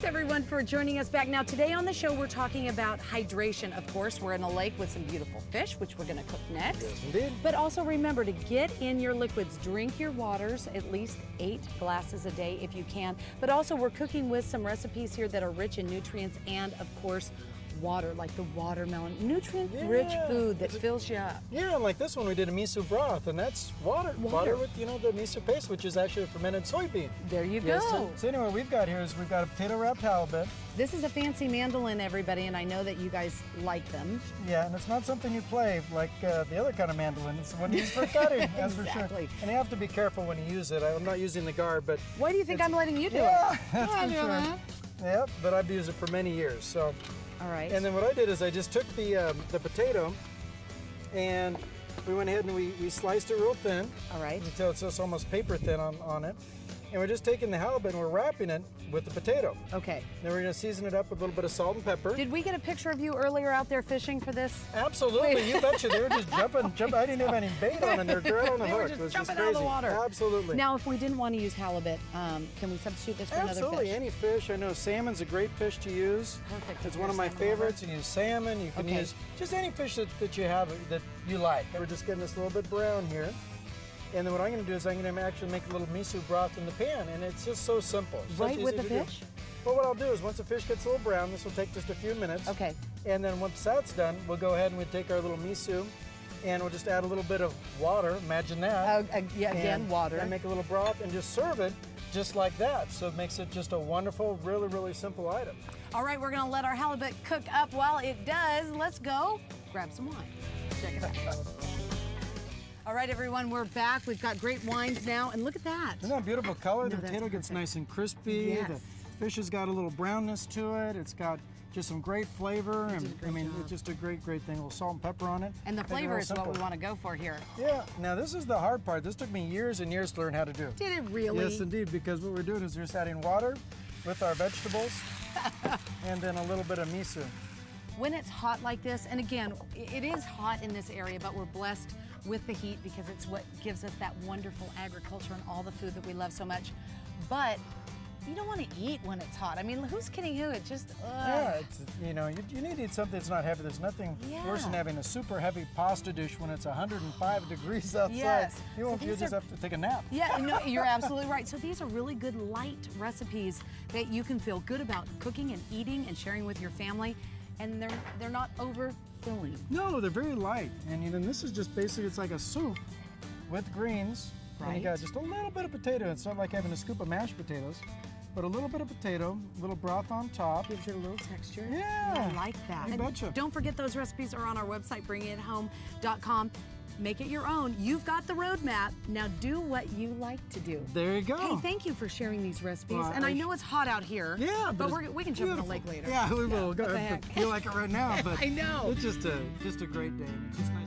Everyone for joining us back. Now today on the show we're talking about hydration. Of course, we're in a lake with some beautiful fish, which we're going to cook next. Yes, indeed. But also remember to get in your liquids. Drink your waters, at least 8 glasses a day if you can. But also we're cooking with some recipes here that are rich in nutrients and of course water, like the watermelon, nutrient-rich food that fills you up. Yeah, and like this one we did a miso broth, and that's water with, you know, the miso paste, which is actually a fermented soybean. There you go. So anyway, we've got a potato wrapped halibut. This is a fancy mandolin, everybody, and I know that you guys like them. Yeah, and it's not something you play like the other kind of mandolin. It's one used for cutting, that's for sure. And you have to be careful when you use it. I'm not using the guard, but... Why do you think I'm letting you do it? That's for sure. Yep, but I've used it for many years, so... All right. And then what I did is I just took the potato and we went ahead and we sliced it real thin. All right. Until it's just almost paper thin on it. And we're just taking the halibut and we're wrapping it with the potato. Okay. Then we're going to season it up with a little bit of salt and pepper. Did we get a picture of you earlier out there fishing for this? Absolutely. You betcha. They were just jumping. I didn't have any bait on them. They were right on the hook. They were just it was jumping just out crazy. of the water. Absolutely. Now, if we didn't want to use halibut, can we substitute this for another fish? Absolutely. Any fish. I know salmon's a great fish to use. Perfect. It's one of my favorites. You can use salmon. You can use just any fish that you have that you like. We're just getting this a little bit brown here. And then what I'm going to do is I'm going to actually make a little miso broth in the pan, and it's just so simple. Right with the fish? Well, what I'll do is once the fish gets a little brown, this will take just a few minutes. Okay. And then once that's done, we'll go ahead and we'll take our little miso, and we'll just add a little bit of water. Imagine that. Yeah, again, water. And make a little broth and just serve it just like that. So it makes it just a wonderful, really, really simple item. All right, we're going to let our halibut cook up. While it does, let's go grab some wine. Check it out. All right, everyone, we're back. We've got great wines now, and look at that. Isn't that a beautiful color? No, the potato gets nice and crispy. Yes. The fish has got a little brownness to it. It's got just some great flavor, and I mean, it's just a great thing. A little salt and pepper on it. And the flavor is what we want to go for here. Yeah. Now, this is the hard part. This took me years and years to learn how to do. Did it really? Yes, indeed, because what we're doing is we're just adding water with our vegetables and then a little bit of miso. When it's hot like this, and again, it is hot in this area, but we're blessed with the heat because it's what gives us that wonderful agriculture and all the food that we love so much. But you don't want to eat when it's hot. I mean, who's kidding who? It just, Yeah, it's, you know, you need to eat something that's not heavy. There's nothing worse than having a super heavy pasta dish when it's 105 degrees outside. Yes. You just have to take a nap. Yeah, no, you're absolutely right. So these are really good light recipes that you can feel good about cooking and eating and sharing with your family. And they're not overfilling. No, they're very light. And then this is just basically, it's like a soup with greens. Right. And you got just a little bit of potato. It's not like having a scoop of mashed potatoes, but a little bit of potato, a little broth on top. Gives it a little texture. Yeah. I like that. You betcha. Don't forget those recipes are on our website, bringithome.com. Make it your own. You've got the roadmap. Now do what you like to do. There you go. Hey, thank you for sharing these recipes. Well, and I know it's hot out here. Yeah, but we can jump in the lake later. Yeah, we will. What the heck? Feel like it right now, but I know. It's just a great day. It's just nice.